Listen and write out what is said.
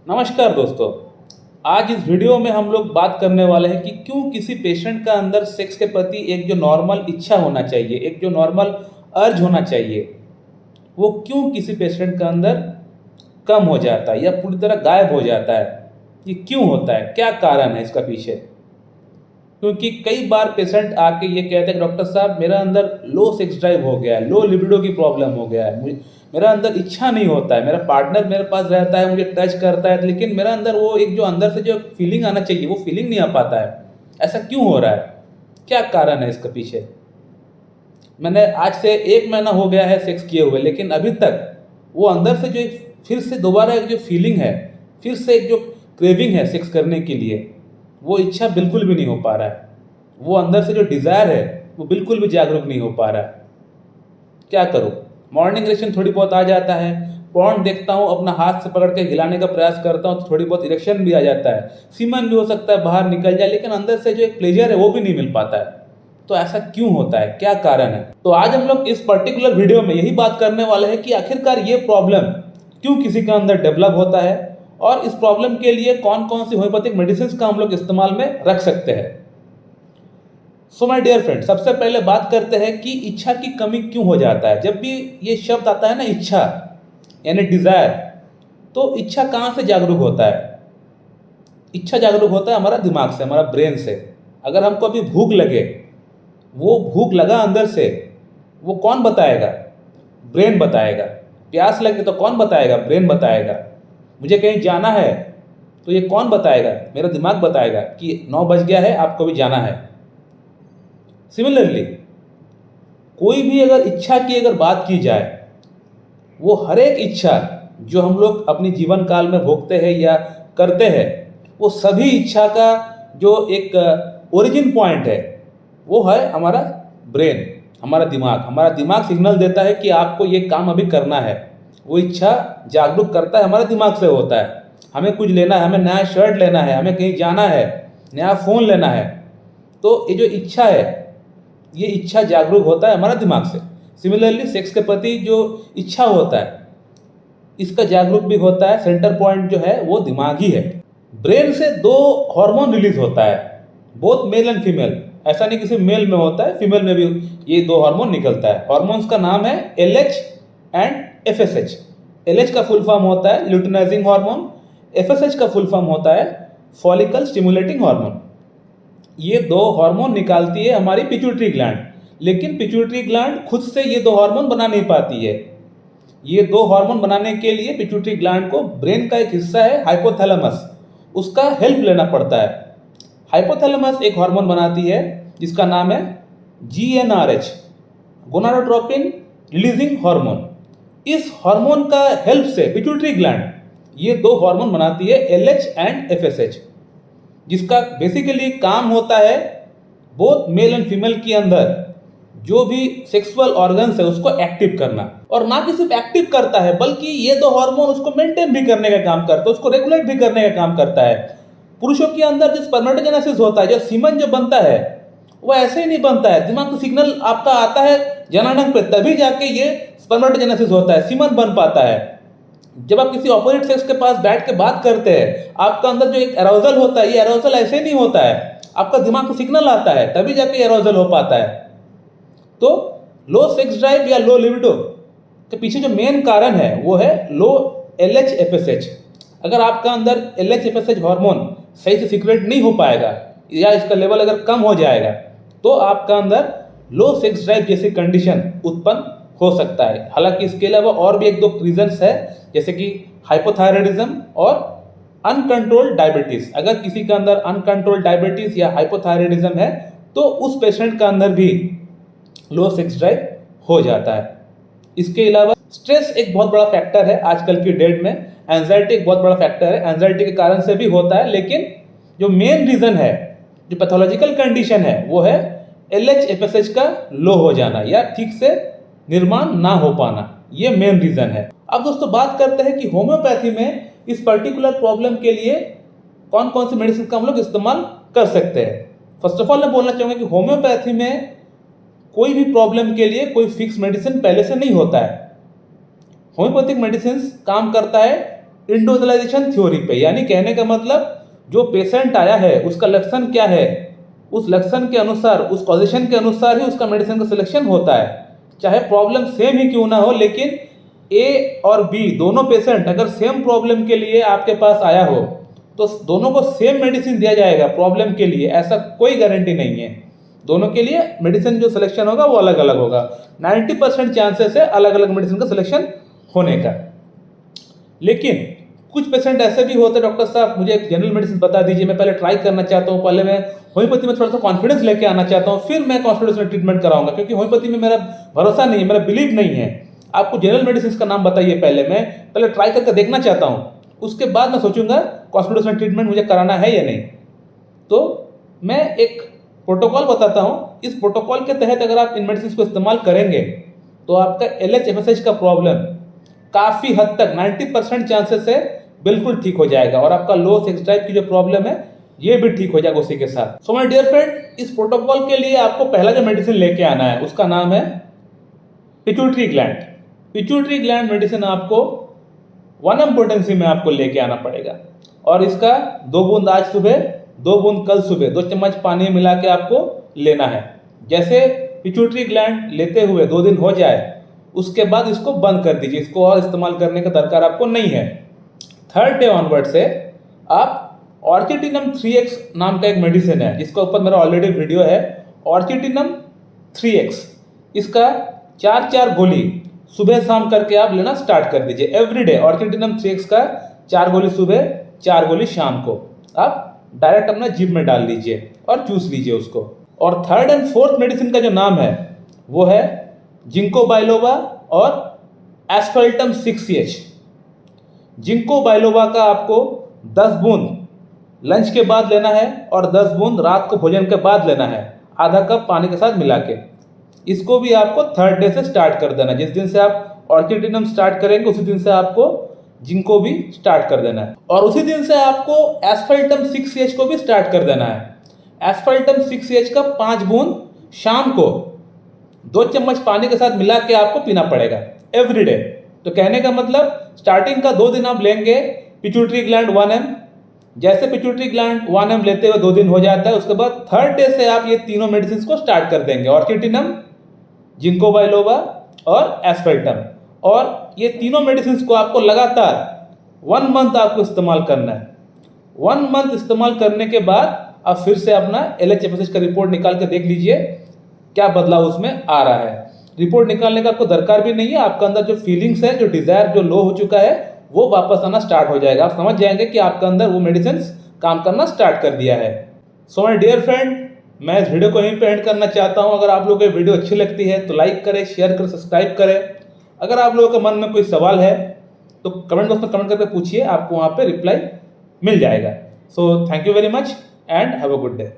नमस्कार दोस्तों। आज इस वीडियो में हम लोग बात करने वाले हैं कि क्यों किसी पेशेंट का अंदर सेक्स के प्रति एक जो नॉर्मल इच्छा होना चाहिए, एक जो नॉर्मल अर्ज होना चाहिए, वो क्यों किसी पेशेंट का अंदर कम हो जाता है या पूरी तरह गायब हो जाता है। ये क्यों होता है, क्या कारण है इसका पीछे? क्योंकि कई बार पेशेंट आके ये कहते हैं कि डॉक्टर साहब मेरा अंदर लो सेक्स ड्राइव हो गया है, लो लिबिडो की प्रॉब्लम हो गया है, मेरा अंदर इच्छा नहीं होता है, मेरा पार्टनर मेरे पास रहता है, मुझे टच करता है, लेकिन मेरा अंदर वो एक जो अंदर से जो फीलिंग आना चाहिए वो फीलिंग नहीं आ पाता है। ऐसा क्यों हो रहा है, क्या कारण है इसका पीछे? मैंने आज से 1 महीना हो गया है सेक्स किए हुए, लेकिन अभी तक वो अंदर से जो फिर से दोबारा एक जो फीलिंग है, फिर से एक जो क्रेविंग है सेक्स करने के लिए, वो इच्छा बिल्कुल भी नहीं हो पा रहा है। वो अंदर से जो डिज़ायर है वो बिल्कुल भी जागरूक नहीं हो पा रहा है। क्या करूँ? मॉर्निंग इरेक्शन थोड़ी बहुत आ जाता है, पॉर्न देखता हूँ, अपना हाथ से पकड़ के हिलाने का प्रयास करता हूँ तो थोड़ी बहुत इरेक्शन भी आ जाता है, सीमन भी हो सकता है बाहर निकल जाए, लेकिन अंदर से जो एक प्लेजर है वो भी नहीं मिल पाता है। तो ऐसा क्यों होता है, क्या कारण है? तो आज हम लोग इस पर्टिकुलर वीडियो में यही बात करने वाले हैं कि आखिरकार ये प्रॉब्लम क्यों किसी का अंदर डेवलप होता है और इस प्रॉब्लम के लिए कौन कौन सी होम्योपैथिक मेडिसिन का हम लोग इस्तेमाल में रख सकते हैं। सो माय डियर फ्रेंड, सबसे पहले बात करते हैं कि इच्छा की कमी क्यों हो जाता है। जब भी ये शब्द आता है ना, इच्छा यानी डिजायर, तो इच्छा कहाँ से जागरूक होता है? इच्छा जागरूक होता है हमारा दिमाग से, हमारा ब्रेन से। अगर हमको अभी भूख लगे, वो भूख लगा अंदर से, वो कौन बताएगा? ब्रेन बताएगा। प्यास लगे तो कौन बताएगा? ब्रेन बताएगा। मुझे कहीं जाना है तो ये कौन बताएगा? मेरा दिमाग बताएगा कि 9 बज गया है, आपको भी जाना है। सिमिलरली कोई भी अगर इच्छा की अगर बात की जाए, वो हर एक इच्छा जो हम लोग अपनी जीवन काल में भोगते हैं या करते हैं, वो सभी इच्छा का जो एक ओरिजिन पॉइंट है वो है हमारा ब्रेन, हमारा दिमाग सिग्नल देता है कि आपको ये काम अभी करना है। वो इच्छा जागरूक करता है, हमारे दिमाग से होता है। हमें कुछ लेना है, हमें नया शर्ट लेना है, हमें कहीं जाना है, नया फ़ोन लेना है, तो ये जो इच्छा है, ये इच्छा जागरूक होता है हमारा दिमाग से। सिमिलरली सेक्स के प्रति जो इच्छा होता है, इसका जागरूक भी होता है, सेंटर पॉइंट जो है वो दिमाग ही है। ब्रेन से 2 हार्मोन रिलीज होता है, बोथ मेल एंड फीमेल। ऐसा नहीं किसी मेल में होता है, फीमेल में भी ये 2 हार्मोन निकलता है। हार्मोन्स का नाम है LH एंड FSH। LH का फुल फॉर्म होता है ल्यूटिनाइजिंग हार्मोन, FSH का फुल फॉर्म होता है फॉलिकल स्टिमुलेटिंग हार्मोन। ये 2 हार्मोन निकालती है हमारी पिट्यूटरी ग्लैंड, लेकिन पिट्यूटरी ग्लैंड खुद से ये 2 हार्मोन बना नहीं पाती है। ये 2 हार्मोन बनाने के लिए पिट्यूटरी ग्लैंड को ब्रेन का एक हिस्सा है हाइपोथैलेमस, उसका हेल्प लेना पड़ता है। हाइपोथैलेमस एक हार्मोन बनाती है जिसका नाम है GnRH, गोनाडोट्रोपिन रिलीजिंग हार्मोन। इस हार्मोन का हेल्प से पिट्यूटरी ग्लैंड ये 2 हार्मोन बनाती है LH एंड FSH, जिसका बेसिकली काम होता है बोथ मेल एंड फीमेल के अंदर जो भी सेक्सुअल ऑर्गन्स है उसको एक्टिव करना। और ना कि सिर्फ एक्टिव करता है, बल्कि ये 2 हार्मोन उसको मेंटेन भी करने का काम करता है, उसको रेगुलेट भी करने का काम करता है। पुरुषों के अंदर जो स्पर्मेटोजेनेसिस होता है, जो सीमन जो बनता है, वो ऐसे ही नहीं बनता है। दिमाग को सिग्नल आपका आता है जनानंग पे, तभी जाके ये स्पर्मेटोजेनेसिस होता है, सीमन बन पाता है। जब आप किसी ऑपोजिट सेक्स के पास बैठ के बात करते हैं, आपका अंदर जो एक एरोजल होता है, ये एरोजल ऐसे नहीं होता है, आपका दिमाग को सिग्नल आता है तभी जाके एरोजल हो पाता है। तो लो सेक्स ड्राइव या लो लिबिडो के पीछे जो मेन कारण है वो है लो LH FSH। अगर आपका अंदर LH FSH हार्मोन सही से सीक्रेट नहीं हो पाएगा या इसका लेवल अगर कम हो जाएगा, तो आपका अंदर लो सेक्स ड्राइव जैसी कंडीशन उत्पन्न हो सकता है। हालांकि इसके अलावा और भी 1-2 रीजंस है, जैसे कि हाइपोथायराइडिज्म और अनकंट्रोल्ड डायबिटीज। अगर किसी के अंदर अनकंट्रोल्ड डायबिटीज या हाइपोथायराइडिज्म है तो उस पेशेंट का अंदर भी लो सेक्स ड्राइव हो जाता है। इसके अलावा स्ट्रेस एक बहुत बड़ा फैक्टर है आजकल की डेट में, एंजाइटी एक बहुत बड़ा फैक्टर है। एंजाइटी के कारण से भी होता है, लेकिन जो मेन रीजन है, जो पैथोलॉजिकल कंडीशन है, वो है LH FSH का लो हो जाना या ठीक से निर्माण ना हो पाना, ये मेन रीजन है। अब दोस्तों बात करते हैं कि होम्योपैथी में इस पर्टिकुलर प्रॉब्लम के लिए कौन कौन सी मेडिसिन का हम लोग इस्तेमाल कर सकते हैं। फर्स्ट ऑफ ऑल मैं बोलना चाहूँगा कि होम्योपैथी में कोई भी प्रॉब्लम के लिए कोई फिक्स मेडिसिन पहले से नहीं होता है। होम्योपैथिक मेडिसिन काम करता है इंडिविजुअलाइजेशन थ्योरी पे। यानी कहने का मतलब जो पेशेंट आया है उसका लक्षण क्या है, उस लक्षण के अनुसार, उस कॉजिशन के अनुसार ही उसका मेडिसिन का सिलेक्शन होता है। चाहे प्रॉब्लम सेम ही क्यों ना हो, लेकिन ए और बी दोनों पेशेंट अगर सेम प्रॉब्लम के लिए आपके पास आया हो तो दोनों को सेम मेडिसिन दिया जाएगा प्रॉब्लम के लिए, ऐसा कोई गारंटी नहीं है। दोनों के लिए मेडिसिन जो सिलेक्शन होगा वो अलग अलग होगा। 90% चांसेस है अलग अलग मेडिसिन का सिलेक्शन होने का। लेकिन कुछ पेशेंट ऐसे भी होते हैं, डॉक्टर साहब मुझे एक जनरल मेडिसिन बता दीजिए, मैं पहले ट्राई करना चाहता हूँ, पहले मैं होम्योपैथी में थोड़ा सा कॉन्फिडेंस लेके आना चाहता हूँ, फिर मैं कॉन्फिडेंस ट्रीटमेंट कराऊंगा, क्योंकि होम्योपैथी में मेरा भरोसा नहीं है, मेरा बिलीव नहीं है। आपको जनरल मेडिसिन का नाम बताइए, पहले मैं पहले ट्राई करके देखना चाहता हूँ, उसके बाद मैं सोचूंगा कॉन्स्टिट्यूशनल ट्रीटमेंट मुझे कराना है या नहीं। तो मैं एक प्रोटोकॉल बताता हूँ, इस प्रोटोकॉल के तहत अगर आप इन मेडिसिन को इस्तेमाल करेंगे तो आपका LH-FSH का प्रॉब्लम काफ़ी हद तक 90% चांसेस है बिल्कुल ठीक हो जाएगा, और आपका लो सेक्स ड्राइव की जो प्रॉब्लम है ये भी ठीक हो जाएगा उसी के साथ। सो माय डियर फ्रेंड, इस प्रोटोकॉल के लिए आपको पहला जो मेडिसिन लेके आना है उसका नाम है pituitary gland. Pituitary gland medicine आपको 1 पोटेंसी में आपको लेके आना पड़ेगा, और इसका 2 बूंद आज सुबह, 2 बूंद कल सुबह 2 चम्मच पानी में मिला के आपको लेना है। जैसे पिट्यूटरी ग्लैंड लेते हुए 2 दिन हो जाए उसके बाद इसको बंद कर दीजिए, इसको और इस्तेमाल करने का दरकार आपको नहीं है। 3rd डे ऑनवर्ड से आप ऑर्चिटिनम 3x नाम का एक मेडिसिन है जिसका ऊपर मेरा ऑलरेडी वीडियो है, ऑर्चिटिनम 3x, इसका 4 गोली सुबह शाम करके आप लेना स्टार्ट कर दीजिए। एवरीडे ऑर्चिटिनम 3x का 4 गोली सुबह, 4 गोली शाम को आप डायरेक्ट अपना जिम में डाल लीजिए और चूस लीजिए उसको। और 3rd एंड 4th मेडिसिन का जो नाम है वो है जिंको बाइलोवा और एस्फल्टम 6CH। जिंको बाइलोवा का आपको 10 बूंद लंच के बाद लेना है और 10 बूंद रात को भोजन के बाद लेना है, आधा कप पानी के साथ मिला के। इसको भी आपको 3rd डे से स्टार्ट कर देना है। जिस दिन से आप ऑर्चिटिनम स्टार्ट करेंगे उसी दिन से आपको जिंको भी स्टार्ट कर देना है, और उसी दिन से आपको एस्फल्टम 6CH को भी स्टार्ट कर देना है। एस्फल्टम 6CH का 5 बूंद शाम को 2 चम्मच पानी के साथ मिला के आपको पीना पड़ेगा एवरीडे। तो कहने का मतलब स्टार्टिंग का 2 दिन आप लेंगे पिट्यूटरी ग्लैंड 1M, जैसे पिट्यूटरी ग्लैंड 1M लेते हुए 2 दिन हो जाता है, उसके बाद 3rd डे से आप ये तीनों मेडिसिन को स्टार्ट कर देंगे, ऑर्चिटिनम, जिंको बाइलोवा और एस्फल्टम। और ये तीनों मेडिसिन को आपको लगातार 1 मंथ आपको इस्तेमाल करना है। 1 मंथ इस्तेमाल करने के बाद आप फिर से अपना LH-FSH का रिपोर्ट निकाल के देख लीजिए क्या बदलाव उसमें आ रहा है। रिपोर्ट निकालने का आपको दरकार भी नहीं है, आपका अंदर जो फीलिंग्स है, जो डिजायर जो लो हो चुका है वो वापस आना स्टार्ट हो जाएगा। आप समझ जाएंगे कि आपके अंदर वो मेडिसिन काम करना स्टार्ट कर दिया है। सो माय डियर फ्रेंड, मैं इस वीडियो को यहीं पे एंड करना चाहता हूं। अगर आप लोगों को वीडियो अच्छी लगती है तो लाइक करें, शेयर करें, सब्सक्राइब करें। अगर आप लोगों के मन में कोई सवाल है तो कमेंट बॉक्स में कमेंट करके पूछिए, आपको वहाँ पे रिप्लाई मिल जाएगा। So thank you very much and have a good day.